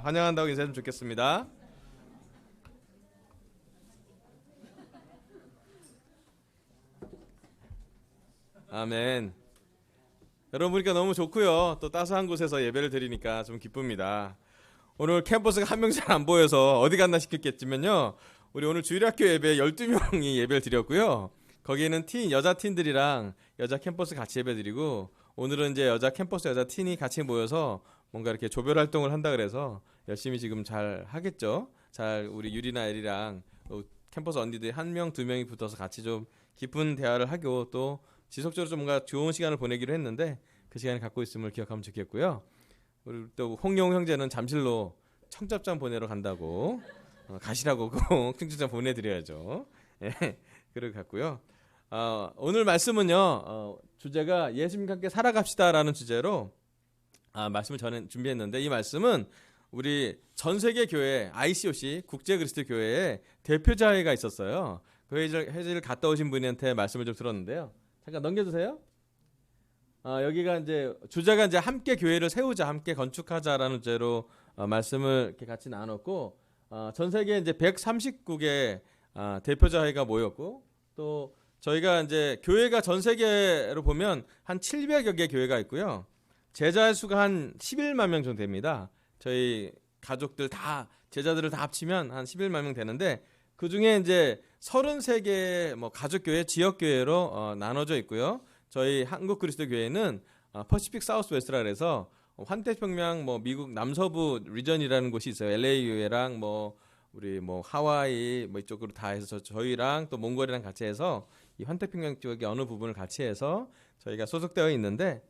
환영한다고 인사했으면 좋겠습니다. 아멘. 여러분 보니까 너무 좋고요. 또 따스한 곳에서 예배를 드리니까 좀 기쁩니다. 오늘 캠퍼스가 한 명 잘 안 보여서 어디 갔나 싶겠지만요. 우리 오늘 주일학교 예배 12명이 예배를 드렸고요. 거기에는 여자 팀들이랑 여자 캠퍼스 같이 예배 드리고, 오늘은 이제 여자 캠퍼스 여자 팀이 같이 모여서 뭔가 이렇게 조별 활동을 한다 그래서 열심히 지금 잘 하겠죠. 잘 우리 유리나 엘이랑 캠퍼스 언니들 한 명, 두 명이 붙어서 같이 좀 깊은 대화를 하고 또 지속적으로 좀 뭔가 좋은 시간을 보내기로 했는데 그 시간을 갖고 있음을 기억하면 좋겠고요. 우리 또 홍용 형제는 잠실로 청첩장 보내러 간다고 가시라고 꼭 청첩장 보내드려야죠. 예, 그럴 것 같고요. 오늘 말씀은요. 주제가 예수님과 함께 살아갑시다라는 주제로 말씀을 저는 준비했는데, 이 말씀은 우리 전 세계 교회 ICOC 국제 그리스도 교회에 대표자회가 있었어요. 그 회의를 갔다 오신 분한테 말씀을 좀 들었는데요. 잠깐 넘겨주세요. 여기가 이제 주제가 이제 함께 교회를 세우자, 함께 건축하자라는 주제로 말씀을 이렇게 같이 나눴고, 전 세계 이제 130국의 대표자회가 모였고, 또 저희가 이제 교회가 전 세계로 보면 한 700여 개 교회가 있고요. 제자 수가 한 11만 명 정도 됩니다. 저희 가족들 다 제자들을 다 합치면 한 11만 명 되는데, 그 중에 이제 33개 뭐 가족교회, 지역교회로 나눠져 있고요. 저희 한국 그리스도 교회는 퍼시픽 사우스 웨스트라 그래서 환태평양 뭐 미국 남서부 리전이라는 곳이 있어요. LA 교회랑 뭐 우리 뭐 하와이 뭐 이쪽으로 다 해서 저희랑 또 몽골이랑 같이 해서 이 환태평양 쪽의 어느 부분을 같이 해서 저희가 소속되어 있는데,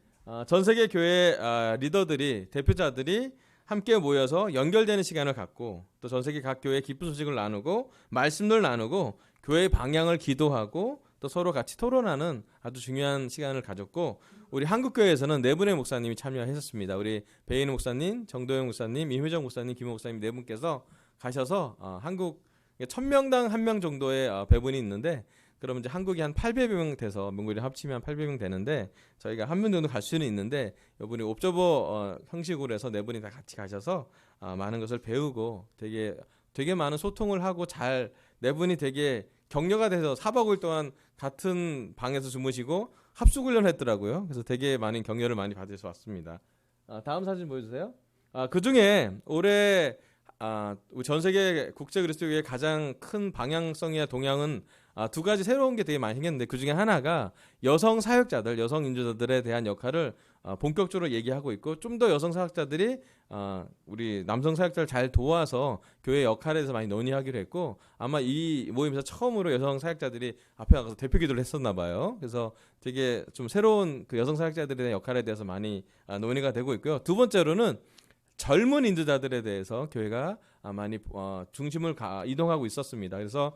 전 세계 교회 리더들이, 대표자들이 함께 모여서 연결되는 시간을 갖고, 또 전 세계 각 교회의 기쁜 소식을 나누고 말씀을 나누고 교회의 방향을 기도하고 또 서로 같이 토론하는 아주 중요한 시간을 가졌고, 우리 한국교회에서는 네 분의 목사님이 참여하셨습니다. 우리 배인우 목사님, 정도영 목사님, 이회정 목사님, 김호 목사님 네 분께서 가셔서 한국 1000명당 1명 정도의 배분이 있는데, 그러면 이제 한국이 한 800명 돼서 몽골이 합치면 800명 되는데, 저희가 한 분 정도 갈 수는 있는데 이분이 옵저버 형식으로 해서 네 분이 다 같이 가셔서 많은 것을 배우고 되게 많은 소통을 하고, 잘 네 분이 되게 격려가 돼서 4박 5일 동안 같은 방에서 주무시고 합숙훈련을 했더라고요. 그래서 되게 많은 격려를 많이 받으셔서 왔습니다. 다음 사진 보여주세요. 그 중에 올해 전 세계 국제 그리스도교회의 가장 큰 방향성이나 동향은 두 가지 새로운 게 되게 많이 생겼는데, 그 중에 하나가 여성 사역자들, 여성 인도자들에 대한 역할을 본격적으로 얘기하고 있고, 좀 더 여성 사역자들이 우리 남성 사역자를 잘 도와서 교회 역할에 대해서 많이 논의하기로 했고, 아마 이 모임에서 처음으로 여성 사역자들이 앞에 나가서 대표 기도를 했었나 봐요. 그래서 되게 좀 새로운 그 여성 사역자들에 대한 역할에 대해서 많이 논의가 되고 있고요. 두 번째로는 젊은 인도자들에 대해서 교회가 많이 중심을 이동하고 있었습니다. 그래서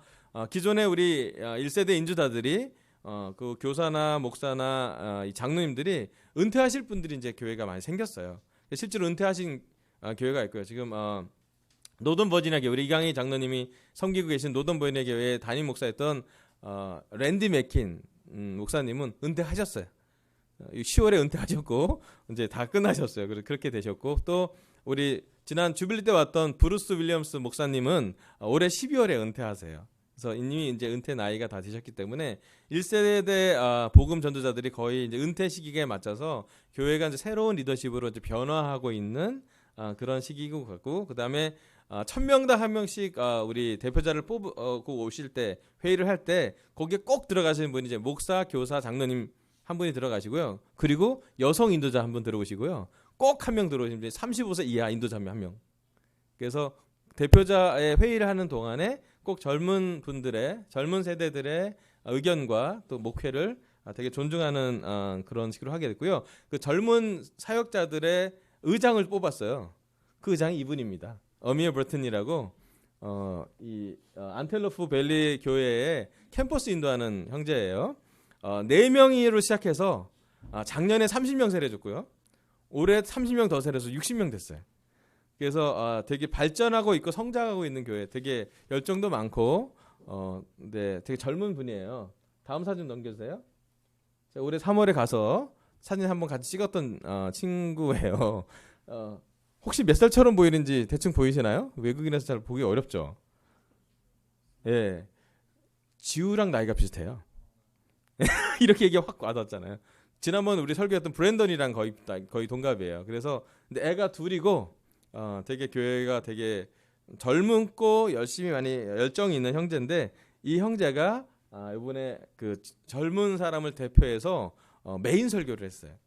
기존에 우리 1세대 인도자들이 그 교사나 목사나 이 장로님들이 은퇴하실 분들이 이제 교회가 많이 생겼어요. 실제로 은퇴하신 교회가 있고요. 지금 노던 버지니아 교회, 우리 이강희 장로님이 섬기고 계신 노던 버지니아 교회의 담임 목사였던 랜디 맥킨 목사님은 은퇴하셨어요. 10월에 은퇴하셨고 이제 다 끝나셨어요. 그렇게 되셨고, 또 우리 지난 주빌리 때 왔던 브루스 윌리엄스 목사님은 올해 12월에 은퇴하세요. 그래서 이미 이제 은퇴 나이가 다 되셨기 때문에 1세대 복음 전도자들이 거의 이제 은퇴 시기에 맞춰서 교회가 이제 새로운 리더십으로 이제 변화하고 있는 그런 시기고 같고, 그다음에 1000명당 한 명씩 우리 대표자를 뽑고 오실 때, 회의를 할 때 거기에 꼭 들어가시는 분이 이제 목사, 교사, 장로님 한 분이 들어가시고요. 그리고 여성 인도자 한 분 들어오시고요. 꼭 한 명 들어오시면 35세 이하 인도자 한 명. 그래서 대표자의 회의를 하는 동안에 꼭 젊은 세대들의 의견과 또 목회를 되게 존중하는 그런 식으로 하게 됐고요. 그 젊은 사역자들의 의장을 뽑았어요. 그 의장이 이분입니다. 어미어 버튼이라고 이 안텔로프 밸리 교회에 캠퍼스 인도하는 형제예요. 4명으로 시작해서 작년에 30명 세례줬고요. 올해 30명 더 세례해서 60명 됐어요. 그래서 되게 발전하고 있고 성장하고 있는 교회, 되게 열정도 많고 네, 되게 젊은 분이에요. 다음 사진 넘겨주세요. 올해 3월에 가서 사진 한번 같이 찍었던 친구예요. 혹시 몇 살처럼 보이는지 대충 보이시나요? 외국인에서 잘 보기 어렵죠. 예, 지우랑 나이가 비슷해요. 이렇게 얘기가 확 와닿잖아요. 지난번 우리 설교했던 브랜던이랑 거의 동갑이에요. 그래서 근데 애가 둘이고 되게 교회가 되게 젊고 열심히 많이 열정이 있는 형제인데 이 형제가 이번에 그 젊은 사람을 대표해서 메인 설교를 했어요.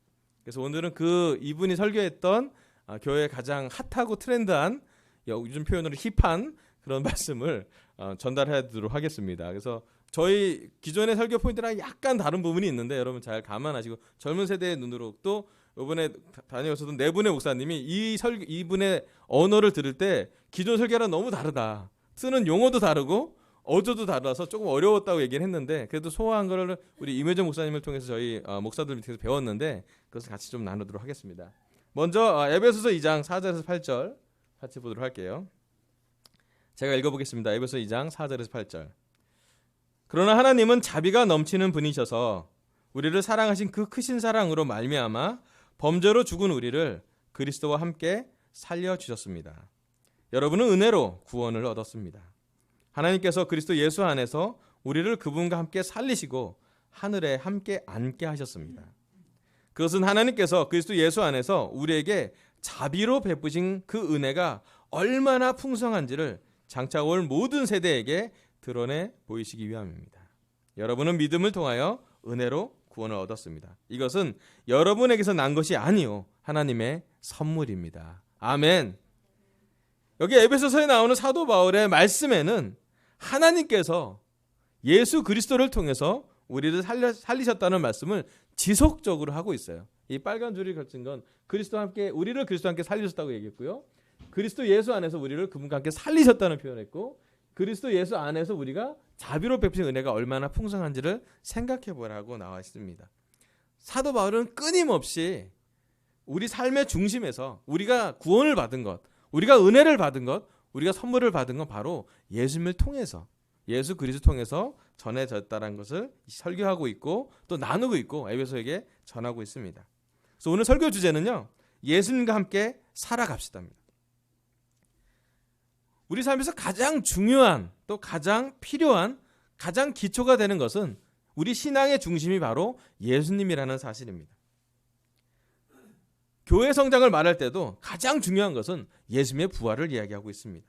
그래서 오늘은 그 이분이 설교했던 교회의 가장 핫하고 트렌드한 요즘 표현으로 힙한 그런 말씀을 전달해드리도록 하겠습니다. 그래서 저희 기존의 설교 포인트랑 약간 다른 부분이 있는데 여러분 잘 감안하시고 젊은 세대의 눈으로 또 이번에 다녀오셨던 네 분의 목사님이 이분의 언어를 들을 때 기존 설교랑 너무 다르다. 쓰는 용어도 다르고 어조도 달라서 조금 어려웠다고 얘기를 했는데 그래도 소화한 거를 우리 임혜정 목사님을 통해서 저희 목사들 밑에서 배웠는데 그것을 같이 좀 나누도록 하겠습니다. 먼저 에베소서 2장 4절에서 8절 같이 보도록 할게요. 제가 읽어보겠습니다. 에베소서 2장 4절에서 8절. 그러나 하나님은 자비가 넘치는 분이셔서 우리를 사랑하신 그 크신 사랑으로 말미암아 범죄로 죽은 우리를 그리스도와 함께 살려주셨습니다. 여러분은 은혜로 구원을 얻었습니다. 하나님께서 그리스도 예수 안에서 우리를 그분과 함께 살리시고 하늘에 함께 앉게 하셨습니다. 그것은 하나님께서 그리스도 예수 안에서 우리에게 자비로 베푸신 그 은혜가 얼마나 풍성한지를 장차 올 모든 세대에게 드러내 보이시기 위함입니다. 여러분은 믿음을 통하여 은혜로 구원을 얻었습니다. 이것은 여러분에게서 난 것이 아니요 하나님의 선물입니다. 아멘. 여기 에베소서에 나오는 사도 바울의 말씀에는 하나님께서 예수 그리스도를 통해서 우리를 살리셨다는 말씀을 지속적으로 하고 있어요. 이 빨간 줄이 걸친 건 우리를 그리스도와 함께 살리셨다고 얘기했고요. 그리스도 예수 안에서 우리를 그분과 함께 살리셨다는 표현했고 그리스도 예수 안에서 우리가 자비로 베푸신 은혜가 얼마나 풍성한지를 생각해 보라고 나와 있습니다. 사도 바울은 끊임없이 우리 삶의 중심에서 우리가 구원을 받은 것, 우리가 은혜를 받은 것, 우리가 선물을 받은 건 바로 예수님을 통해서 예수 그리스도 통해서 전해졌다는 것을 설교하고 있고 또 나누고 있고 에베소에게 전하고 있습니다. 그래서 오늘 설교 주제는요. 예수님과 함께 살아갑시다입니다. 우리 삶에서 가장 중요한 또 가장 필요한 가장 기초가 되는 것은 우리 신앙의 중심이 바로 예수님이라는 사실입니다. 교회 성장을 말할 때도 가장 중요한 것은 예수님의 부활을 이야기하고 있습니다.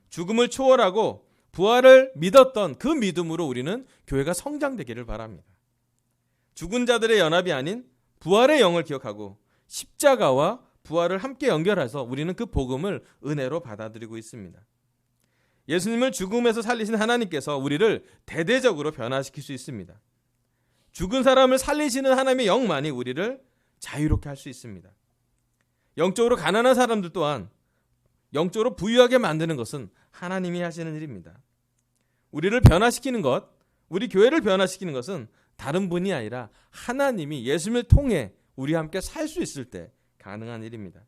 죽음을 초월하고 부활을 믿었던 그 믿음으로 우리는 교회가 성장되기를 바랍니다. 죽은 자들의 연합이 아닌 부활의 영을 기억하고 십자가와 부활을 함께 연결해서 우리는 그 복음을 은혜로 받아들이고 있습니다. 예수님을 죽음에서 살리신 하나님께서 우리를 대대적으로 변화시킬 수 있습니다. 죽은 사람을 살리시는 하나님의 영만이 우리를 자유롭게 할 수 있습니다. 영적으로 가난한 사람들 또한 영적으로 부유하게 만드는 것은 하나님이 하시는 일입니다. 우리를 변화시키는 것, 우리 교회를 변화시키는 것은 다른 분이 아니라 하나님이 예수님을 통해 우리와 함께 살 수 있을 때 가능한 일입니다.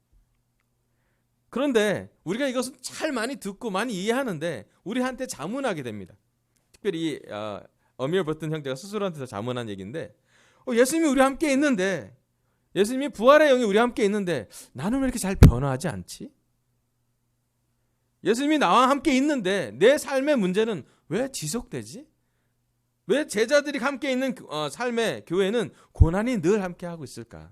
그런데 우리가 이것은 잘 많이 듣고 많이 이해하는데 우리한테 자문하게 됩니다. 특별히 어미얼 버튼 형제가 스스로한테서 자문한 얘기인데 예수님이 우리와 함께 있는데 예수님이 부활의 영이 우리와 함께 있는데 나는 왜 이렇게 잘 변화하지 않지? 예수님이 나와 함께 있는데 내 삶의 문제는 왜 지속되지? 왜 제자들이 함께 있는 삶의 교회는 고난이 늘 함께 하고 있을까?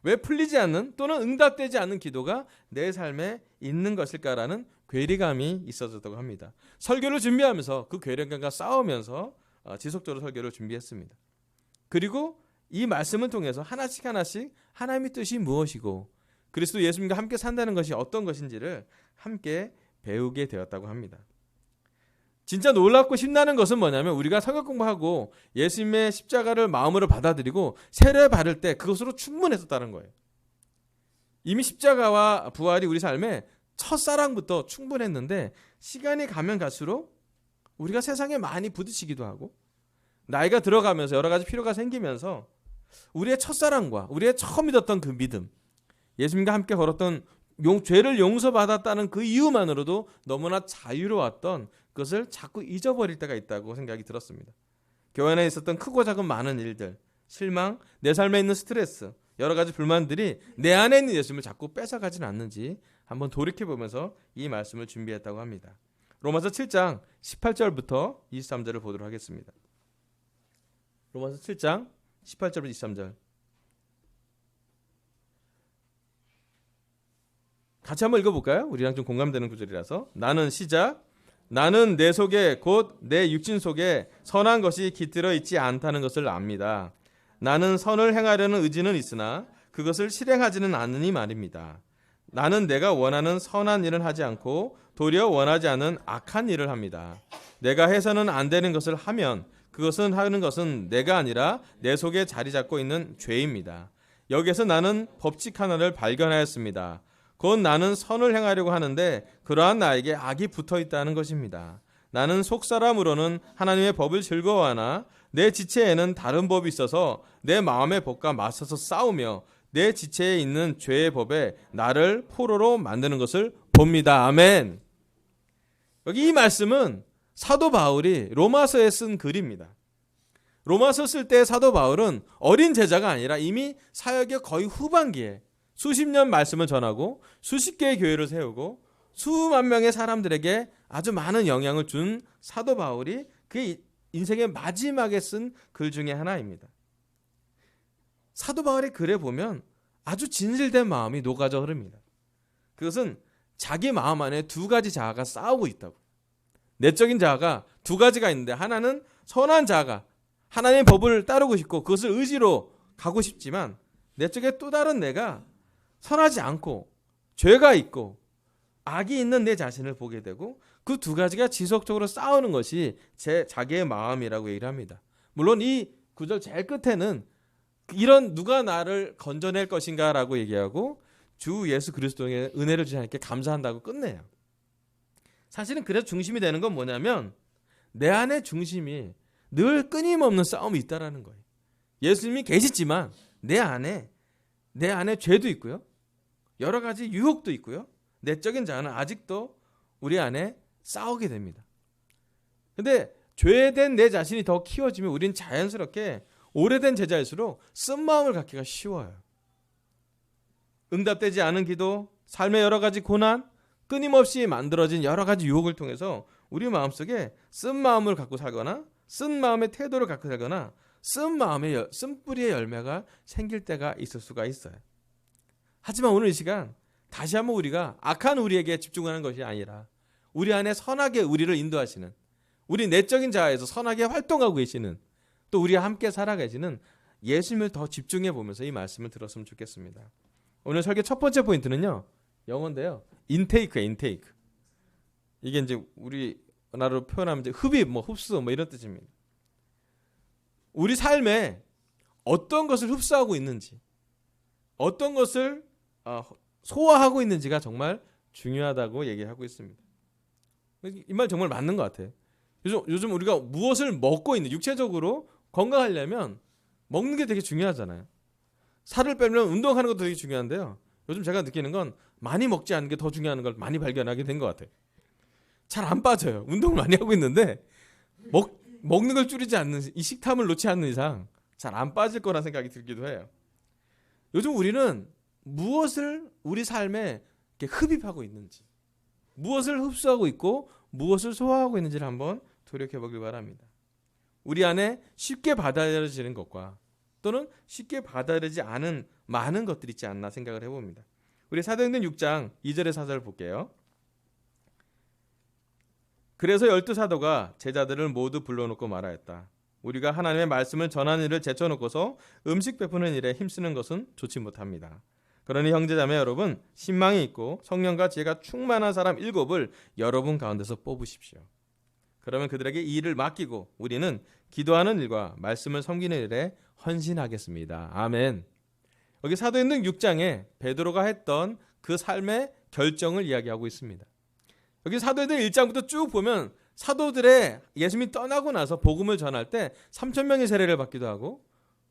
왜 풀리지 않는 또는 응답되지 않는 기도가 내 삶에 있는 것일까라는 괴리감이 있어졌다고 합니다. 설교를 준비하면서 그 괴리감과 싸우면서 지속적으로 설교를 준비했습니다. 그리고 이 말씀을 통해서 하나씩 하나님의 뜻이 무엇이고 그리스도 예수님과 함께 산다는 것이 어떤 것인지를 함께 배우게 되었다고 합니다. 진짜 놀랍고 신나는 것은 뭐냐면 우리가 성경 공부하고 예수님의 십자가를 마음으로 받아들이고 세례 받을 때 그것으로 충분했었다는 거예요. 이미 십자가와 부활이 우리 삶에 첫사랑부터 충분했는데 시간이 가면 갈수록 우리가 세상에 많이 부딪히기도 하고 나이가 들어가면서 여러 가지 필요가 생기면서 우리의 첫사랑과 우리의 처음 믿었던 그 믿음, 예수님과 함께 걸었던 죄를 용서받았다는 그 이유만으로도 너무나 자유로웠던 그것을 자꾸 잊어버릴 때가 있다고 생각이 들었습니다. 교회 안에 있었던 크고 작은 많은 일들, 실망, 내 삶에 있는 스트레스, 여러 가지 불만들이 내 안에 있는 예수님을 자꾸 뺏어가지는 않는지 한번 돌이켜보면서 이 말씀을 준비했다고 합니다. 로마서 7장 18절부터 23절을 보도록 하겠습니다. 로마서 7장 18절부터 23절 같이 한번 읽어볼까요? 우리랑 좀 공감되는 구절이라서. 나는 시작. 나는 내 속에 곧 내 육신 속에 선한 것이 깃들어 있지 않다는 것을 압니다. 나는 선을 행하려는 의지는 있으나 그것을 실행하지는 않으니 말입니다. 나는 내가 원하는 선한 일은 하지 않고 도리어 원하지 않은 악한 일을 합니다. 내가 해서는 안 되는 것을 하면 그것은 하는 것은 내가 아니라 내 속에 자리 잡고 있는 죄입니다. 여기에서 나는 법칙 하나를 발견하였습니다. 곧 나는 선을 행하려고 하는데 그러한 나에게 악이 붙어 있다는 것입니다. 나는 속사람으로는 하나님의 법을 즐거워하나 내 지체에는 다른 법이 있어서 내 마음의 법과 맞서서 싸우며 내 지체에 있는 죄의 법에 나를 포로로 만드는 것을 봅니다. 아멘. 여기 이 말씀은 사도 바울이 로마서에 쓴 글입니다. 로마서 쓸 때 사도 바울은 어린 제자가 아니라 이미 사역의 거의 후반기에 수십 년 말씀을 전하고 수십 개의 교회를 세우고 수만 명의 사람들에게 아주 많은 영향을 준 사도 바울이 그 인생의 마지막에 쓴 글 중에 하나입니다. 사도 바울의 글에 보면 아주 진실된 마음이 녹아져 흐릅니다. 그것은 자기 마음 안에 두 가지 자아가 싸우고 있다고. 내적인 자아가 두 가지가 있는데 하나는 선한 자아가 하나님의 법을 따르고 싶고 그것을 의지로 가고 싶지만 내적에 또 다른 내가 선하지 않고 죄가 있고 악이 있는 내 자신을 보게 되고 그 두 가지가 지속적으로 싸우는 것이 자기의 마음이라고 얘기를 합니다. 물론 이 구절 제일 끝에는 이런 누가 나를 건져낼 것인가 라고 얘기하고 주 예수 그리스도의 은혜를 주신 하나님께 감사한다고 끝내요. 사실은 그래서 중심이 되는 건 뭐냐면 내 안의 중심이 늘 끊임없는 싸움이 있다라는 거예요. 예수님이 계시지만 내 안에 죄도 있고요. 여러 가지 유혹도 있고요. 내적인 자는 아직도 우리 안에 싸우게 됩니다. 근데 죄된 내 자신이 더 키워지면 우리는 자연스럽게 오래된 제자일수록 쓴마음을 갖기가 쉬워요. 응답되지 않은 기도, 삶의 여러 가지 고난, 끊임없이 만들어진 여러 가지 유혹을 통해서 우리 마음속에 쓴마음을 갖고 살거나 쓴 마음의 태도를 갖고 살거나 쓴뿌리의 열매가 생길 때가 있을 수가 있어요. 하지만 오늘 이 시간 다시 한번 우리가 악한 우리에게 집중하는 것이 아니라 우리 안에 선하게 우리를 인도하시는 우리 내적인 자아에서 선하게 활동하고 계시는 또 우리와 함께 살아계시는 예수님을 더 집중해 보면서 이 말씀을 들었으면 좋겠습니다. 오늘 설교 첫 번째 포인트는요. 영어인데요. 인테이크예요. 인테이크. 이게 이제 우리나라로 표현하면 이제 흡입, 흡수 이런 뜻입니다. 우리 삶에 어떤 것을 흡수하고 있는지 어떤 것을 소화하고 있는지가 정말 중요하다고 얘기하고 있습니다. 이 말 정말 맞는 것 같아요. 요즘 우리가 무엇을 먹고 있는 육체적으로 건강하려면 먹는 게 되게 중요하잖아요. 살을 빼려면 운동하는 것도 되게 중요한데요. 요즘 제가 느끼는 건 많이 먹지 않는 게 더 중요한 걸 많이 발견하게 된 것 같아요. 잘 안 빠져요. 운동을 많이 하고 있는데 먹는 걸 줄이지 않는 이 식탐을 놓지 않는 이상 잘 안 빠질 거란 생각이 들기도 해요. 요즘 우리는 무엇을 우리 삶에 이렇게 흡입하고 있는지 무엇을 흡수하고 있고 무엇을 소화하고 있는지를 한번 돌이켜보길 바랍니다. 우리 안에 쉽게 받아들여지는 것과 또는 쉽게 받아들이지 않은 많은 것들이 있지 않나 생각을 해봅니다. 우리 사도행전 6장 2절의 사절을 볼게요. 그래서 12사도가 제자들을 모두 불러놓고 말하였다. 우리가 하나님의 말씀을 전하는 일을 제쳐놓고서 음식 베푸는 일에 힘쓰는 것은 좋지 못합니다. 그러니 형제자매 여러분 신망이 있고 성령과 지혜가 충만한 사람 7을 여러분 가운데서 뽑으십시오. 그러면 그들에게 이 일을 맡기고 우리는 기도하는 일과 말씀을 섬기는 일에 헌신하겠습니다. 아멘. 여기 사도행전 6장에 베드로가 했던 그 삶의 결정을 이야기하고 있습니다. 여기 사도행전 1장부터 쭉 보면 사도들의 예수님이 떠나고 나서 복음을 전할 때 3,000명의 세례를 받기도 하고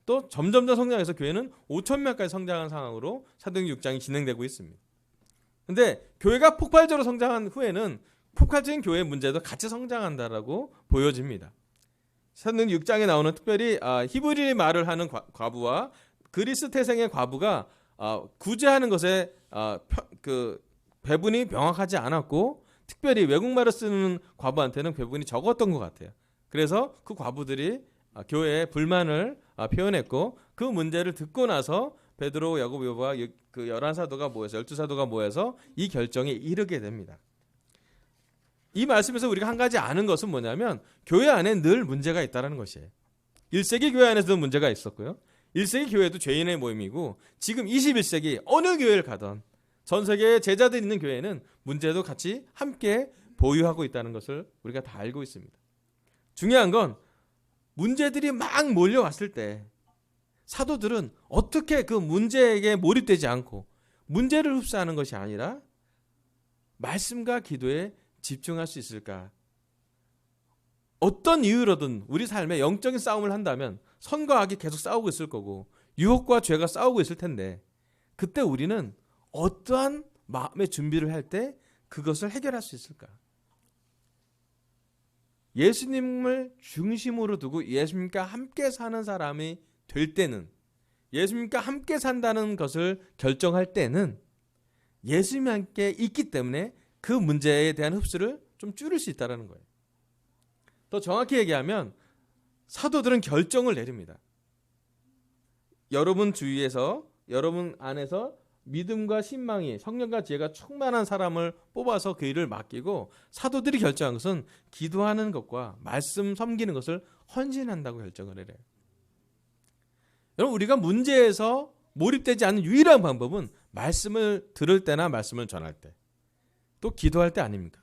또 점점 더 성장해서 교회는 5,000명까지 성장한 상황으로 사도행전 6장이 진행되고 있습니다. 그런데 교회가 폭발적으로 성장한 후에는 폭발적인 교회의 문제도 같이 성장한다라고 보여집니다. 사도행전 6장에 나오는 특별히 히브리 말을 하는 과부와 그리스 태생의 과부가 구제하는 것에 그 배분이 명확하지 않았고 특별히 외국말을 쓰는 과부한테는 배분이 적었던 것 같아요. 그래서 그 과부들이 교회에 불만을 표현했고 그 문제를 듣고 나서 베드로, 야고보, 요바 그 11사도가 모여서 12사도가 모여서 이 결정에 이르게 됩니다. 이 말씀에서 우리가 한 가지 아는 것은 뭐냐면 교회 안에 늘 문제가 있다는 것이에요. 1세기 교회 안에서도 문제가 있었고요. 1세기 교회도 죄인의 모임이고 지금 21세기 어느 교회를 가든 전 세계에 제자들 있는 교회는 문제도 같이 함께 보유하고 있다는 것을 우리가 다 알고 있습니다. 중요한 건 문제들이 막 몰려왔을 때 사도들은 어떻게 그 문제에게 몰입되지 않고 문제를 흡수하는 것이 아니라 말씀과 기도에 집중할 수 있을까? 어떤 이유로든 우리 삶에 영적인 싸움을 한다면 선과 악이 계속 싸우고 있을 거고 유혹과 죄가 싸우고 있을 텐데 그때 우리는 어떠한 마음의 준비를 할 때 그것을 해결할 수 있을까? 예수님을 중심으로 두고 예수님과 함께 사는 사람이 될 때는 예수님과 함께 산다는 것을 결정할 때는 예수님과 함께 있기 때문에 그 문제에 대한 흡수를 좀 줄일 수 있다는 거예요. 더 정확히 얘기하면 사도들은 결정을 내립니다. 여러분 주위에서 여러분 안에서 믿음과 신망이 성령과 지혜가 충만한 사람을 뽑아서 그 일을 맡기고 사도들이 결정한 것은 기도하는 것과 말씀 섬기는 것을 헌신한다고 결정을 해요. 여러분 우리가 문제에서 몰입되지 않는 유일한 방법은 말씀을 들을 때나 말씀을 전할 때 또 기도할 때 아닙니까?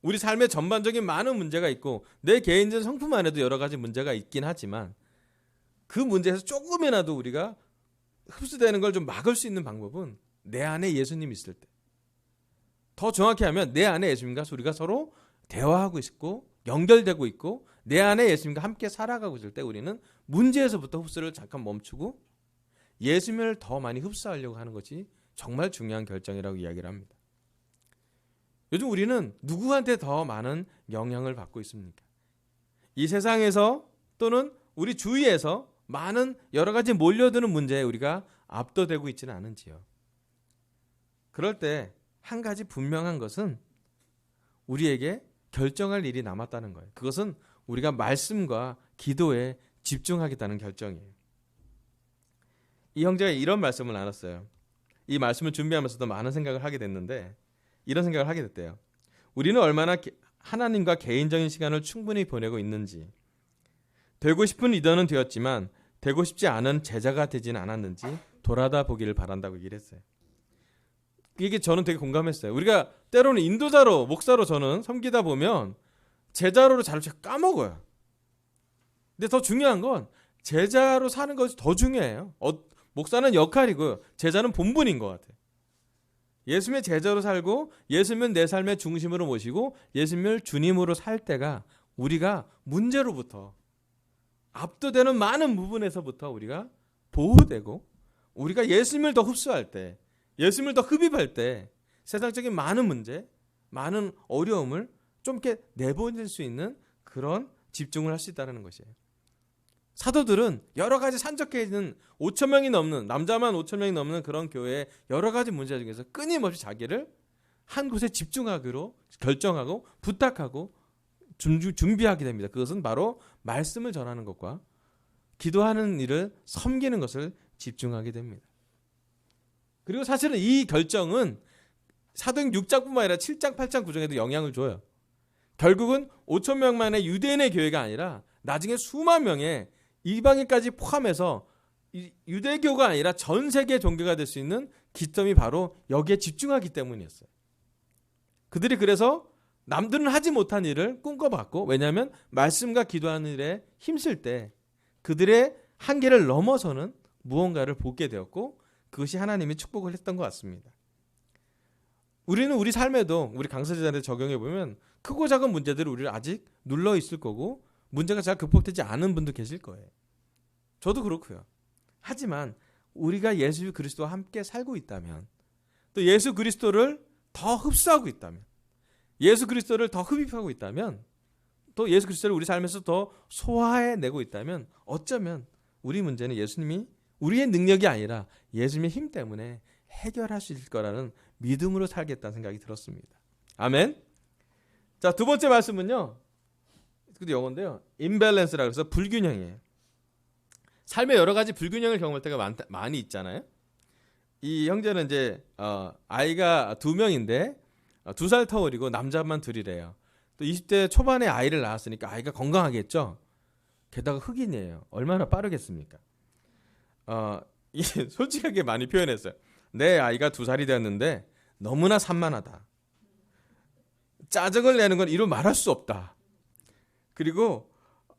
우리 삶에 전반적인 많은 문제가 있고 내 개인적인 성품 안에도 여러 가지 문제가 있긴 하지만 그 문제에서 조금이라도 우리가 흡수되는 걸 좀 막을 수 있는 방법은 내 안에 예수님이 있을 때. 더 정확히 하면 내 안에 예수님과 우리가 서로 대화하고 있고 연결되고 있고 내 안에 예수님과 함께 살아가고 있을 때 우리는 문제에서부터 흡수를 잠깐 멈추고 예수님을 더 많이 흡수하려고 하는 것이 정말 중요한 결정이라고 이야기를 합니다. 요즘 우리는 누구한테 더 많은 영향을 받고 있습니까? 이 세상에서 또는 우리 주위에서 많은 여러 가지 몰려드는 문제에 우리가 압도되고 있지는 않은지요. 그럴 때 한 가지 분명한 것은 우리에게 결정할 일이 남았다는 거예요. 그것은 우리가 말씀과 기도에 집중하겠다는 결정이에요. 이 형제가 이런 말씀을 나눴어요. 이 말씀을 준비하면서도 많은 생각을 하게 됐는데 이런 생각을 하게 됐대요. 우리는 얼마나 하나님과 개인적인 시간을 충분히 보내고 있는지, 되고 싶은 리더는 되었지만 되고 싶지 않은 제자가 되지는 않았는지 돌아다 보기를 바란다고 얘기를 했어요. 이게 저는 되게 공감했어요. 우리가 때로는 인도자로, 목사로 저는 섬기다 보면 제자로를 잘 까먹어요. 근데 더 중요한 건 제자로 사는 것이 더 중요해요. 목사는 역할이고 제자는 본분인 것 같아요. 예수님의 제자로 살고 예수님은 내 삶의 중심으로 모시고 예수님을 주님으로 살 때가 우리가 문제로부터 압도되는 많은 부분에서부터 우리가 보호되고 우리가 예수님을 더 흡수할 때 예수님을 더 흡입할 때 세상적인 많은 문제, 많은 어려움을 좀 이렇게 내보낼 수 있는 그런 집중을 할 수 있다는 것이에요. 사도들은 여러 가지 산적해 있는 5천 명이 넘는 남자만 5천 명이 넘는 그런 교회의 여러 가지 문제 중에서 끊임없이 자기를 한 곳에 집중하기로 결정하고 부탁하고 준비하게 됩니다. 그것은 바로 말씀을 전하는 것과 기도하는 일을 섬기는 것을 집중하게 됩니다. 그리고 사실은 이 결정은 사도행 6장뿐만 아니라 7장, 8장 구정에도 영향을 줘요. 결국은 5천 명만의 유대인의 교회가 아니라 나중에 수만 명의 이방인까지 포함해서 유대교가 아니라 전 세계 종교가 될 수 있는 기점이 바로 여기에 집중하기 때문이었어요. 그들이 그래서 남들은 하지 못한 일을 꿈꿔봤고, 왜냐하면 말씀과 기도하는 일에 힘쓸 때 그들의 한계를 넘어서는 무언가를 보게 되었고, 그것이 하나님이 축복을 했던 것 같습니다. 우리는 우리 삶에도 우리 강사제자한테 적용해 보면 크고 작은 문제들이 우리를 아직 눌러 있을 거고 문제가 잘 극복되지 않은 분도 계실 거예요. 저도 그렇고요. 하지만 우리가 예수 그리스도와 함께 살고 있다면, 또 예수 그리스도를 더 흡수하고 있다면, 예수 그리스도를 더 흡입하고 있다면, 또 예수 그리스도를 우리 삶에서 더 소화해내고 있다면 어쩌면 우리 문제는 예수님이 우리의 능력이 아니라 예수님의 힘 때문에 해결할 수 있을 거라는 믿음으로 살겠다는 생각이 들었습니다. 아멘. 자, 두 번째 말씀은요. 그것도 영어인데요. imbalance라고 해서 불균형이에요. 삶에 여러 가지 불균형을 경험할 때가 많이 있잖아요. 이 형제는 이제 아이가 2명인데 2살 터울이고 남자만 둘이래요. 또 20대 초반에 아이를 낳았으니까 아이가 건강하겠죠. 게다가 흑인이에요. 얼마나 빠르겠습니까? 솔직하게 많이 표현했어요. 내 아이가 2살이 되었는데 너무나 산만하다. 짜증을 내는 건 이루 말할 수 없다. 그리고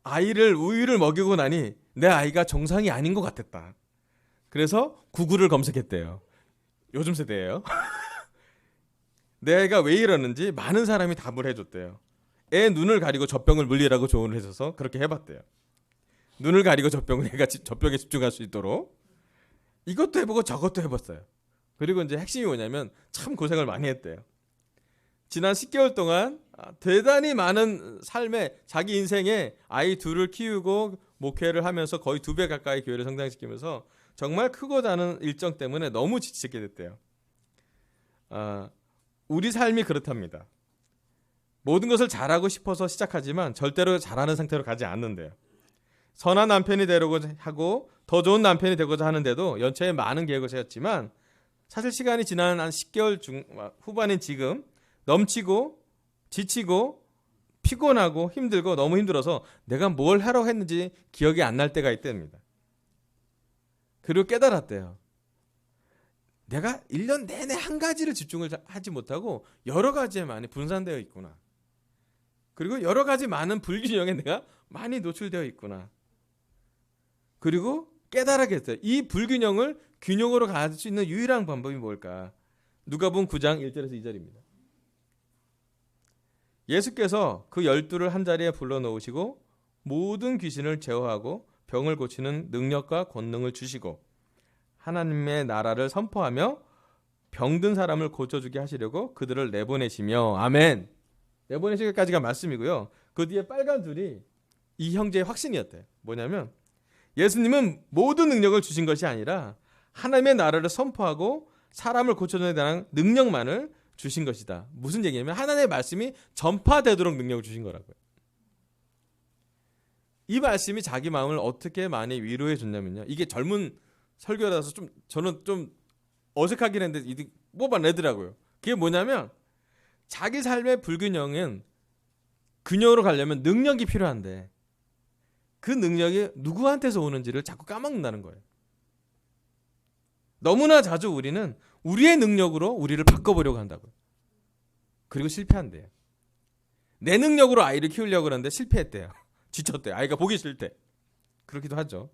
아이를 우유를 먹이고 나니 내 아이가 정상이 아닌 것 같았다. 그래서 구글을 검색했대요. 요즘 세대예요. 내 애가 왜 이러는지 많은 사람이 답을 해줬대요. 애 눈을 가리고 젖병을 물리라고 조언을 해줘서 그렇게 해봤대요. 눈을 가리고 젖병을 애가 젖병에 집중할 수 있도록 이것도 해보고 저것도 해봤어요. 그리고 이제 핵심이 뭐냐면 참 고생을 많이 했대요. 지난 10개월 동안 대단히 많은 삶에 자기 인생에 아이 둘을 키우고 목회를 하면서 거의 2배 가까이 교회를 성장시키면서 정말 크고 작은 일정 때문에 너무 지치게 됐대요. 우리 삶이 그렇답니다. 모든 것을 잘하고 싶어서 시작하지만 절대로 잘하는 상태로 가지 않는데요. 선한 남편이 되려고 하고 더 좋은 남편이 되고자 하는데도 연초에 많은 계획을 세웠지만 사실 시간이 지난 한 10개월 후반인 지금 넘치고 지치고 피곤하고 힘들고 너무 힘들어서 내가 뭘 하러 했는지 기억이 안 날 때가 있답니다. 그리고 깨달았대요. 내가 1년 내내 한 가지를 집중을 하지 못하고 여러 가지에 많이 분산되어 있구나. 그리고 여러 가지 많은 불균형에 내가 많이 노출되어 있구나. 그리고 깨달았게 됐어요. 이 불균형을 균형으로 가질 수 있는 유일한 방법이 뭘까? 누가복음 9장 1절에서 2절입니다. 예수께서 그 12를 한자리에 불러놓으시고 모든 귀신을 제어하고 병을 고치는 능력과 권능을 주시고 하나님의 나라를 선포하며 병든 사람을 고쳐주게 하시려고 그들을 내보내시며 아멘. 내보내시기까지가 말씀이고요. 그 뒤에 빨간 줄이 이 형제의 확신이었대요. 뭐냐면 예수님은 모든 능력을 주신 것이 아니라 하나님의 나라를 선포하고 사람을 고쳐주는 데 대한 능력만을 주신 것이다. 무슨 얘기냐면 하나님의 말씀이 전파되도록 능력을 주신 거라고요. 이 말씀이 자기 마음을 어떻게 많이 위로해 줬냐면요. 이게 젊은 설교라서 저는 좀 어색하긴 했는데 이들 뽑아내더라고요. 그게 뭐냐면 자기 삶의 불균형은 균형으로 가려면 능력이 필요한데 그 능력이 누구한테서 오는지를 자꾸 까먹는다는 거예요. 너무나 자주 우리는 우리의 능력으로 우리를 바꿔보려고 한다고요. 그리고 실패한대요. 내 능력으로 아이를 키우려고 하는데 실패했대요. 지쳤대요. 아이가 보기 싫대. 그렇기도 하죠.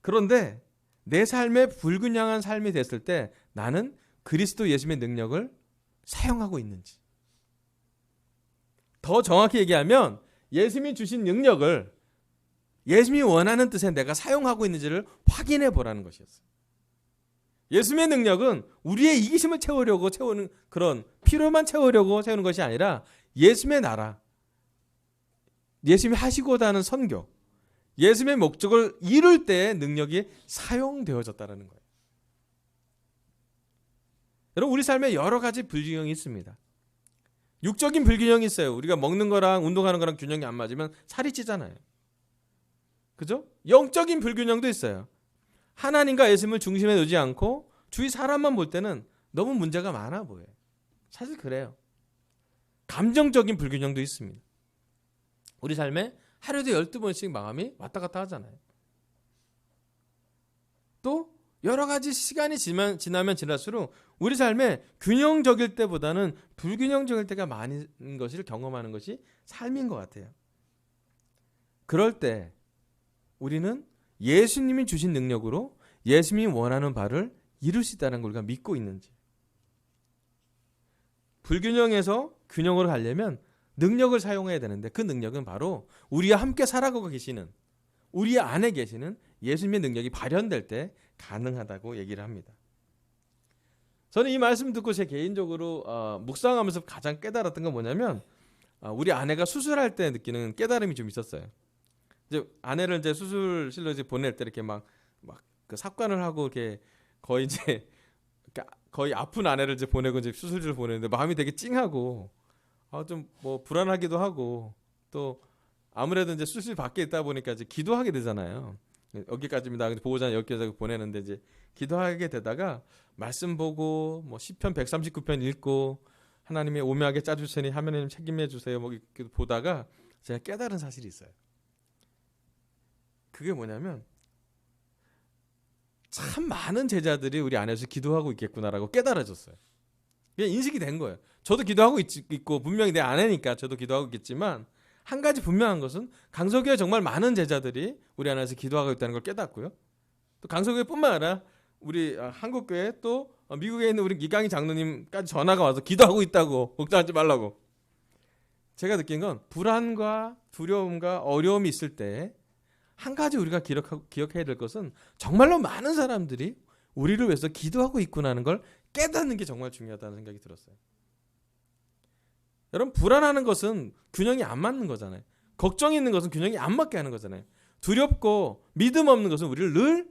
그런데 내 삶에 불균형한 삶이 됐을 때 나는 그리스도 예수님의 능력을 사용하고 있는지. 더 정확히 얘기하면 예수님이 주신 능력을 예수님이 원하는 뜻에 내가 사용하고 있는지를 확인해 보라는 것이었어요. 예수님의 능력은 우리의 이기심을 채우려고 채우는 그런 필요만 채우려고 채우는 것이 아니라 예수님의 나라, 예수님이 하시고자 하는 선교, 예수님의 목적을 이룰 때의 능력이 사용되어졌다는 거예요. 여러분 우리 삶에 여러 가지 불균형이 있습니다. 육적인 불균형이 있어요. 우리가 먹는 거랑 운동하는 거랑 균형이 안 맞으면 살이 찌잖아요. 그죠? 영적인 불균형도 있어요. 하나님과 예수님을 중심에 두지 않고 주위 사람만 볼 때는 너무 문제가 많아 보여요. 사실 그래요. 감정적인 불균형도 있습니다. 우리 삶에 하루에도 12번씩 마음이 왔다 갔다 하잖아요. 또 여러 가지 시간이 지나면 지날수록 우리 삶에 균형적일 때보다는 불균형적일 때가 많은 것을 경험하는 것이 삶인 것 같아요. 그럴 때 우리는 예수님이 주신 능력으로 예수님이 원하는 바를 이룰 수 있다는 걸 우리가 믿고 있는지. 불균형에서 균형으로 가려면 능력을 사용해야 되는데 그 능력은 바로 우리와 함께 살아가고 계시는 우리 안에 계시는 예수님의 능력이 발현될 때 가능하다고 얘기를 합니다. 저는 이 말씀 듣고 제 개인적으로 묵상하면서 가장 깨달았던 건 뭐냐면 우리 아내가 수술할 때 느끼는 깨달음이 좀 있었어요. 이제 아내를 이제 수술실로 이제 보낼 때 이렇게 막 그 삽관을 하고 이렇게 거의 이제 거의 아픈 아내를 이제 보내고 이제 수술실을 보내는데 마음이 되게 찡하고 좀 뭐 불안하기도 하고 또 아무래도 이제 수술실 밖에 있다 보니까 이제 기도하게 되잖아요. 여기까지입니다. 보호자 여기까지 보내는데 이제 기도하게 되다가 말씀 보고 뭐 시편 139편 읽고 하나님이 오묘하게 짜주시니 하나님 책임져 주세요. 뭐 이렇게 보다가 제가 깨달은 사실이 있어요. 그게 뭐냐면 참 많은 제자들이 우리 안에서 기도하고 있겠구나라고 깨달아졌어요. 그냥 인식이 된 거예요. 저도 기도하고 있고 분명히 내 아내니까 저도 기도하고 있겠지만 한 가지 분명한 것은 강서교회 정말 많은 제자들이 우리 안에서 기도하고 있다는 걸 깨닫고요. 또 강서교회뿐만 아니라 우리 한국교회 또 미국에 있는 우리 이강희 장로님까지 전화가 와서 기도하고 있다고 걱정하지 말라고. 제가 느낀 건 불안과 두려움과 어려움이 있을 때 한 가지 우리가 기억해야 될 것은 정말로 많은 사람들이 우리를 위해서 기도하고 있구나 하는 걸 깨닫는 게 정말 중요하다는 생각이 들었어요. 여러분 불안하는 것은 균형이 안 맞는 거잖아요. 걱정이 있는 것은 균형이 안 맞게 하는 거잖아요. 두렵고 믿음 없는 것은 우리를 늘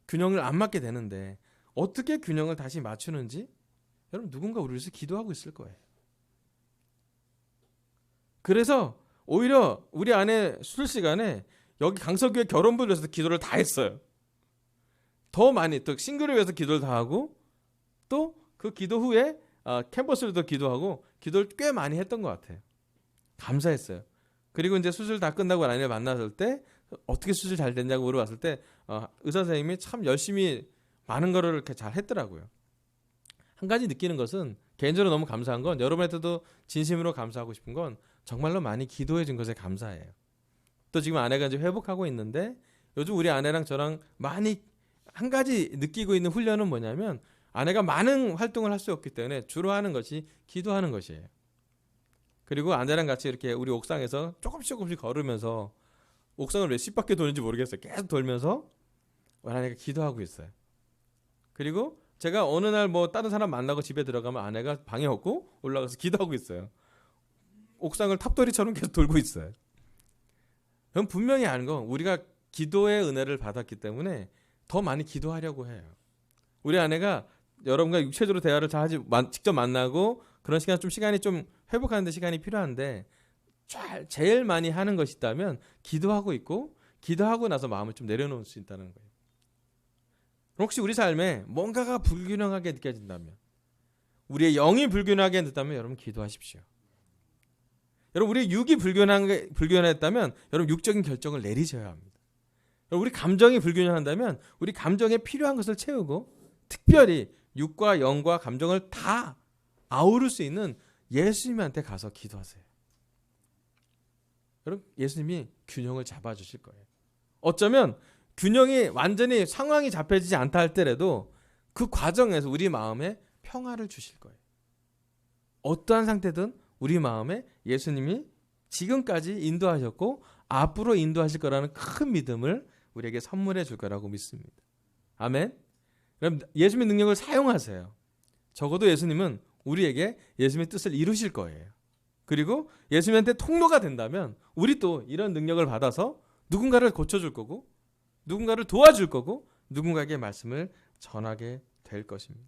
균형을 안 맞게 되는데 어떻게 균형을 다시 맞추는지 여러분 누군가 우리를 위해서 기도하고 있을 거예요. 그래서 오히려 우리 아내 수술 시간에 여기 강서교회 결혼부를 위해서 기도를 다 했어요. 더 많이 또 싱글을 위해서 기도를 다 하고 또 그 기도 후에 캠퍼스로도 기도하고 기도를 꽤 많이 했던 것 같아요. 감사했어요. 그리고 이제 수술 다 끝나고 아내를 만났을 때 어떻게 수술 잘 됐냐고 물어봤을 때 의사 선생님이 참 열심히 많은 거를 이렇게 잘 했더라고요. 한 가지 느끼는 것은 개인적으로 너무 감사한 건 여러분한테도 진심으로 감사하고 싶은 건 정말로 많이 기도해 준 것에 감사해요. 또 지금 아내가 이제 회복하고 있는데 요즘 우리 아내랑 저랑 많이 한 가지 느끼고 있는 훈련은 뭐냐면 아내가 많은 활동을 할 수 없기 때문에 주로 하는 것이 기도하는 것이에요. 그리고 아내랑 같이 이렇게 우리 옥상에서 조금씩 걸으면서 옥상을 몇 바퀴 도는지 모르겠어요. 계속 돌면서 아내가 기도하고 있어요. 그리고 제가 어느 날 뭐 다른 사람 만나고 집에 들어가면 아내가 방에 없고 올라가서 기도하고 있어요. 옥상을 탑돌이처럼 계속 돌고 있어요. 그럼 분명히 아는 건 우리가 기도의 은혜를 받았기 때문에 더 많이 기도하려고 해요. 우리 아내가 여러분과 육체적으로 대화를 잘 하지 직접 만나고 그런 시간이 좀 회복하는 데 시간이 필요한데 제일 많이 하는 것이 있다면 기도하고 있고 기도하고 나서 마음을 좀 내려놓을 수 있다는 거예요. 혹시 우리 삶에 뭔가가 불균형하게 느껴진다면 우리의 영이 불균형하게 느꼈다면 여러분 기도하십시오. 여러분 우리의 육이 불균형했다면 여러분 육적인 결정을 내리셔야 합니다. 여러분 우리 감정이 불균형한다면 우리 감정에 필요한 것을 채우고 특별히 육과 영과 감정을 다 아우를 수 있는 예수님한테 가서 기도하세요. 여러분 예수님이 균형을 잡아주실 거예요. 어쩌면 균형이 완전히 상황이 잡혀지지 않다 할때라도 그 과정에서 우리 마음에 평화를 주실 거예요. 어떠한 상태든 우리 마음에 예수님이 지금까지 인도하셨고 앞으로 인도하실 거라는 큰 믿음을 우리에게 선물해 줄 거라고 믿습니다. 아멘. 그럼 예수님의 능력을 사용하세요. 적어도 예수님은 우리에게 예수님의 뜻을 이루실 거예요. 그리고 예수님한테 통로가 된다면 우리 또 이런 능력을 받아서 누군가를 고쳐줄 거고 누군가를 도와줄 거고 누군가에게 말씀을 전하게 될 것입니다.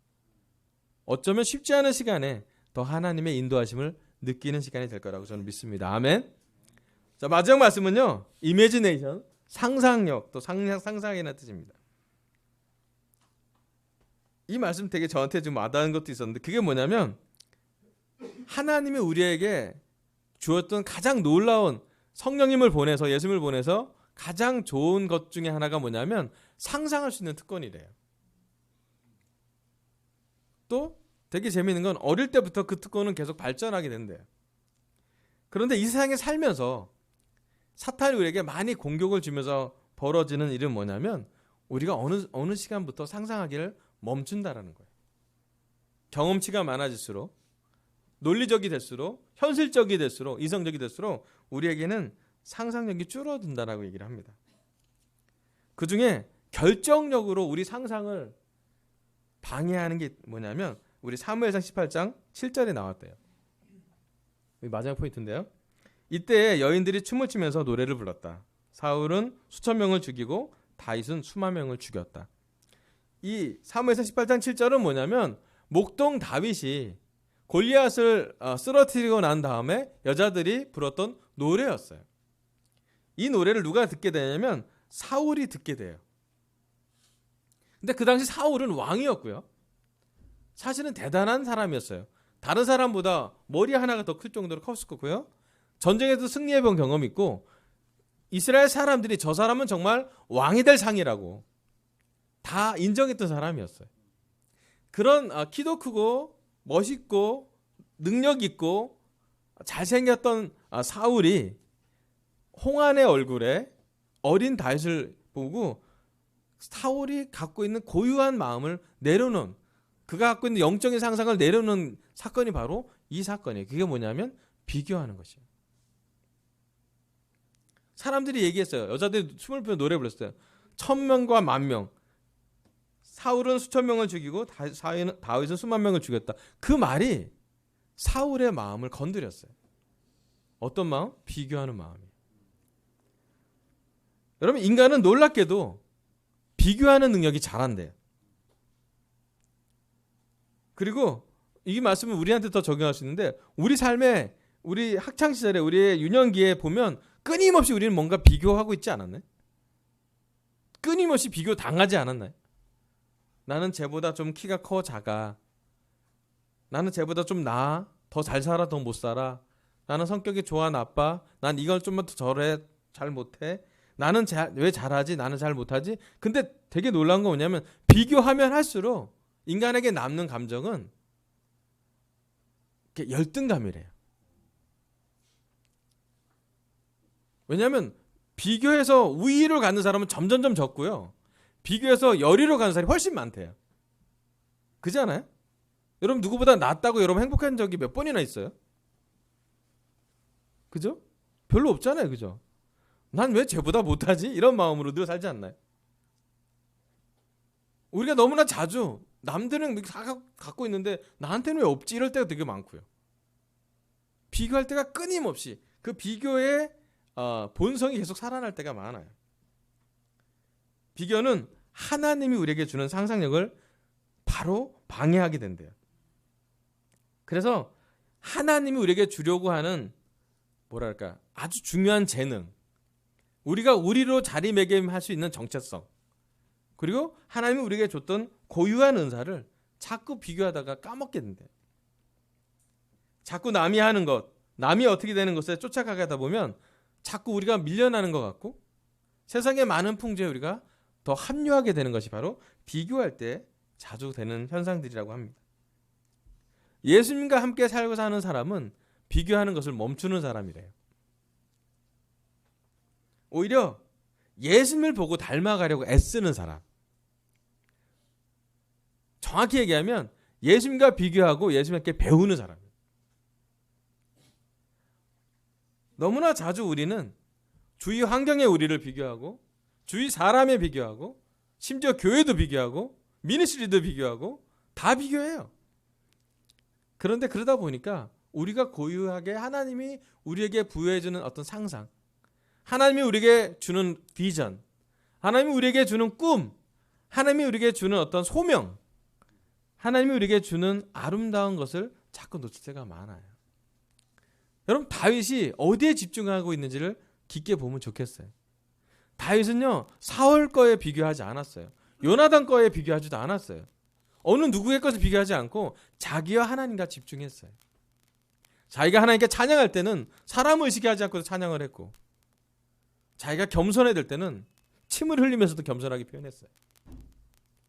어쩌면 쉽지 않은 시간에 더 하나님의 인도하심을 느끼는 시간이 될 거라고 저는 믿습니다. 아멘. 자, 마지막 말씀은요. 이미지네이션, 상상력, 또 상상이라는 뜻입니다. 이 말씀 되게 저한테 좀 와닿은 것도 있었는데 그게 뭐냐면 하나님이 우리에게 주었던 가장 놀라운 성령님을 보내서 예수님을 보내서 가장 좋은 것 중에 하나가 뭐냐면 상상할 수 있는 특권이래요. 또 되게 재미있는 건 어릴 때부터 그 특권은 계속 발전하게 된대요. 그런데 이 세상에 살면서 사탄이 우리에게 많이 공격을 주면서 벌어지는 일은 뭐냐면 우리가 어느 시간부터 상상하기를 멈춘다라는 거예요. 경험치가 많아질수록 논리적이 될수록 현실적이 될수록 이성적이 될수록 우리에게는 상상력이 줄어든다라고 얘기를 합니다. 그중에 결정력으로 우리 상상을 방해하는 게 뭐냐면 우리 사무엘상 18장 7절에 나왔대요. 마지막 포인트인데요. 이때 여인들이 춤을 추면서 노래를 불렀다. 사울은 수천 명을 죽이고 다윗은 수만 명을 죽였다. 이 사무엘상 18장 7절은 뭐냐면 목동 다윗이 골리앗을 쓰러뜨리고 난 다음에 여자들이 불었던 노래였어요. 이 노래를 누가 듣게 되냐면 사울이 듣게 돼요. 근데 그 당시 사울은 왕이었고요. 사실은 대단한 사람이었어요. 다른 사람보다 머리 하나가 더 클 정도로 컸을 거고요. 전쟁에서 승리해본 경험이 있고 이스라엘 사람들이 저 사람은 정말 왕이 될 상이라고 다 인정했던 사람이었어요. 그런 키도 크고 멋있고 능력 있고 잘생겼던 사울이 홍안의 얼굴에 어린 다윗을 보고 사울이 갖고 있는 고유한 마음을 내려놓은, 그가 갖고 있는 영적인 상상을 내려놓은 사건이 바로 이 사건이에요. 그게 뭐냐면 비교하는 것이에요. 사람들이 얘기했어요. 여자들이 춤을 추며 노래 불렀어요. 1000명과 10,000명. 사울은 수천 명을 죽이고 다윗은 수만 명을 죽였다. 그 말이 사울의 마음을 건드렸어요. 어떤 마음? 비교하는 마음이에요. 여러분, 인간은 놀랍게도 비교하는 능력이 잘한대요. 그리고 이 말씀은 우리한테 더 적용할 수 있는데 우리 삶에, 우리 학창시절에, 우리의 유년기에 보면 끊임없이 우리는 뭔가 비교하고 있지 않았나요? 끊임없이 비교 당하지 않았나요? 나는 쟤보다 좀 키가 커, 작아. 나는 쟤보다 좀 나아. 더 잘 살아, 더 못 살아. 나는 성격이 좋아, 나빠. 난 이걸 좀만 더 저래, 잘 못해. 나는 왜 잘하지? 나는 잘 못하지? 근데 되게 놀라운 건 뭐냐면 비교하면 할수록 인간에게 남는 감정은 열등감이래요. 왜냐하면 비교해서 우위를 갖는 사람은 점점점 적고요. 비교해서 열위로 가는 사람이 훨씬 많대요. 그렇지 않아요? 여러분 누구보다 낫다고 여러분 행복한 적이 몇 번이나 있어요? 그죠? 별로 없잖아요. 그죠? 난 왜 쟤보다 못하지? 이런 마음으로 늘 살지 않나요? 우리가 너무나 자주 남들은 다 갖고 있는데 나한테는 왜 없지? 이럴 때가 되게 많고요. 비교할 때가 끊임없이 그 비교의 본성이 계속 살아날 때가 많아요. 비교는 하나님이 우리에게 주는 상상력을 바로 방해하게 된대요. 그래서 하나님이 우리에게 주려고 하는 뭐랄까 아주 중요한 재능, 우리가 우리로 자리매김할 수 있는 정체성, 그리고 하나님이 우리에게 줬던 고유한 은사를 자꾸 비교하다가 까먹게 된대요. 자꾸 남이 하는 것, 남이 어떻게 되는 것에 쫓아가게 하다 보면 자꾸 우리가 밀려나는 것 같고 세상의 많은 풍조에 우리가 더 합류하게 되는 것이 바로 비교할 때 자주 되는 현상들이라고 합니다. 예수님과 함께 살고 사는 사람은 비교하는 것을 멈추는 사람이래요. 오히려 예수님을 보고 닮아가려고 애쓰는 사람. 정확히 얘기하면 예수님과 비교하고 예수님께 배우는 사람이에요. 너무나 자주 우리는 주위 환경에 우리를 비교하고 주위 사람에 비교하고 심지어 교회도 비교하고 미니스트리도 비교하고 다 비교해요. 그런데 그러다 보니까 우리가 고유하게 하나님이 우리에게 부여해주는 어떤 상상, 하나님이 우리에게 주는 비전, 하나님이 우리에게 주는 꿈, 하나님이 우리에게 주는 어떤 소명, 하나님이 우리에게 주는 아름다운 것을 자꾸 놓칠 때가 많아요. 여러분 다윗이 어디에 집중하고 있는지를 깊게 보면 좋겠어요. 다윗은요 사울 거에 비교하지 않았어요. 요나단 거에 비교하지도 않았어요. 어느 누구의 것을 비교하지 않고 자기와 하나님과 집중했어요. 자기가 하나님께 찬양할 때는 사람을 의식하지 않고 찬양을 했고, 자기가 겸손해야 될 때는 침을 흘리면서도 겸손하게 표현했어요.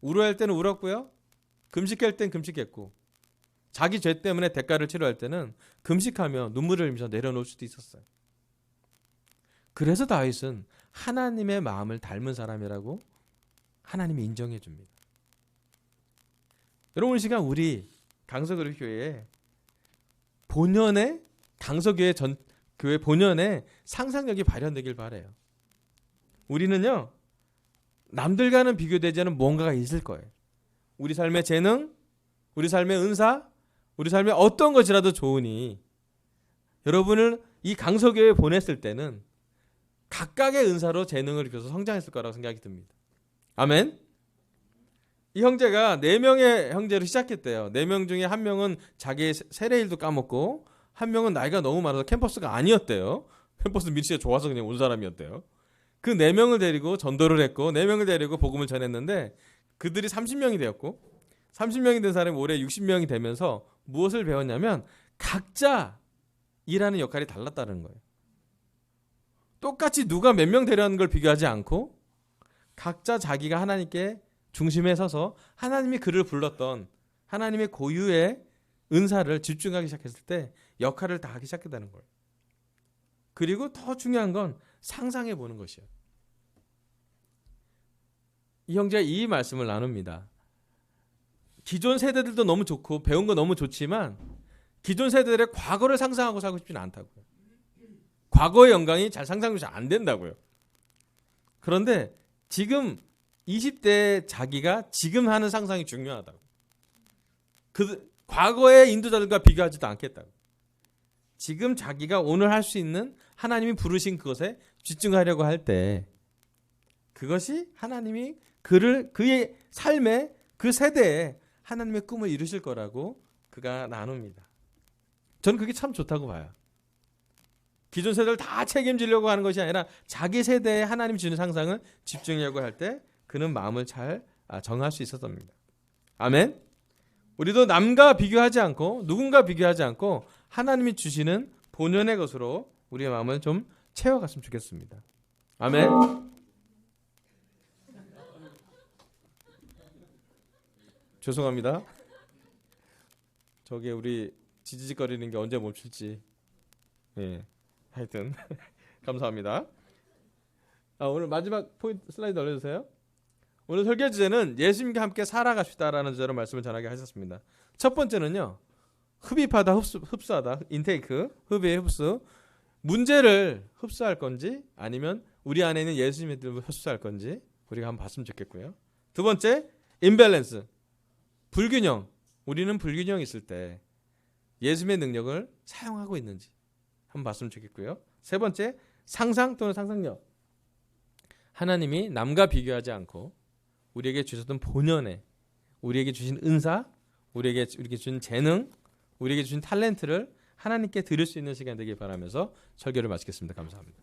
울어야 할 때는 울었고요, 금식할 땐 금식했고, 자기 죄 때문에 대가를 치러야 할 때는 금식하며 눈물을 흘리면서 내려놓을 수도 있었어요. 그래서 다윗은 하나님의 마음을 닮은 사람이라고 하나님이 인정해 줍니다. 여러분, 이 시간 우리 강서교회 교회에 본연의 강서교회 교회 본연의 상상력이 발현되길 바라요. 우리는요 남들과는 비교되지 않은 뭔가가 있을 거예요. 우리 삶의 재능, 우리 삶의 은사, 우리 삶의 어떤 것이라도 좋으니 여러분을 이 강서교회에 보냈을 때는 각각의 은사로 재능을 입혀서 성장했을 거라고 생각이 듭니다. 아멘. 이 형제가 4명의 형제로 시작했대요. 4명 중에 한 명은 자기의 세례일도 까먹고 한 명은 나이가 너무 많아서 캠퍼스가 아니었대요. 캠퍼스 밀치가 좋아서 그냥 온 사람이었대요. 그 4명을 데리고 전도를 했고 4명을 데리고 복음을 전했는데 그들이 30명이 되었고 30명이 된 사람이 올해 60명이 되면서 무엇을 배웠냐면 각자 일하는 역할이 달랐다는 거예요. 똑같이 누가 몇 명 데려가는 걸 비교하지 않고 각자 자기가 하나님께 중심에 서서 하나님이 그를 불렀던 하나님의 고유의 은사를 집중하기 시작했을 때 역할을 다 하기 시작했다는 거예요. 그리고 더 중요한 건 상상해 보는 것이에요. 이 형제가 이 말씀을 나눕니다. 기존 세대들도 너무 좋고 배운 거 너무 좋지만 기존 세대들의 과거를 상상하고 살고 싶지는 않다고요. 과거의 영광이 잘 상상이 잘 안 된다고요. 그런데 지금 20대 자기가 지금 하는 상상이 중요하다고. 그 과거의 인도자들과 비교하지도 않겠다고. 지금 자기가 오늘 할 수 있는 하나님이 부르신 그것에 집중하려고 할 때 그것이 하나님이 그의 삶에 그 세대에 하나님의 꿈을 이루실 거라고 그가 나눕니다. 저는 그게 참 좋다고 봐요. 기존 세대를 다 책임지려고 하는 것이 아니라 자기 세대에 하나님 주는 상상을 집중하려고 할 때 그는 마음을 잘 정할 수 있었답니다. 아멘. 우리도 남과 비교하지 않고 누군가 비교하지 않고 하나님이 주시는 본연의 것으로 우리의 마음을 좀 채워갔으면 좋겠습니다. 아멘. 죄송합니다. 저게 우리 지지직거리는 게 언제 멈출지. 예, 하여튼 감사합니다. 오늘 마지막 포인트 슬라이드 올려주세요. 오늘 설교 주제는 예수님과 함께 살아갑시다라는 주제로 말씀을 전하게 하셨습니다. 첫 번째는요. 흡입하다, 흡수하다, 인테이크, 흡입, 흡수. 문제를 흡수할 건지 아니면 우리 안에 있는 예수님의 뜻을 흡수할 건지 우리가 한번 봤으면 좋겠고요. 두 번째, 임밸런스, 불균형. 우리는 불균형이 있을 때 예수님의 능력을 사용하고 있는지 한번 봤으면 좋겠고요. 세 번째, 상상 또는 상상력. 하나님이 남과 비교하지 않고 우리에게 주셨던 본연의, 우리에게 주신 은사, 우리에게 주신 재능, 우리에게 주신 탤런트를 하나님께 드릴 수 있는 시간 되길 바라면서 설교를 마치겠습니다. 감사합니다.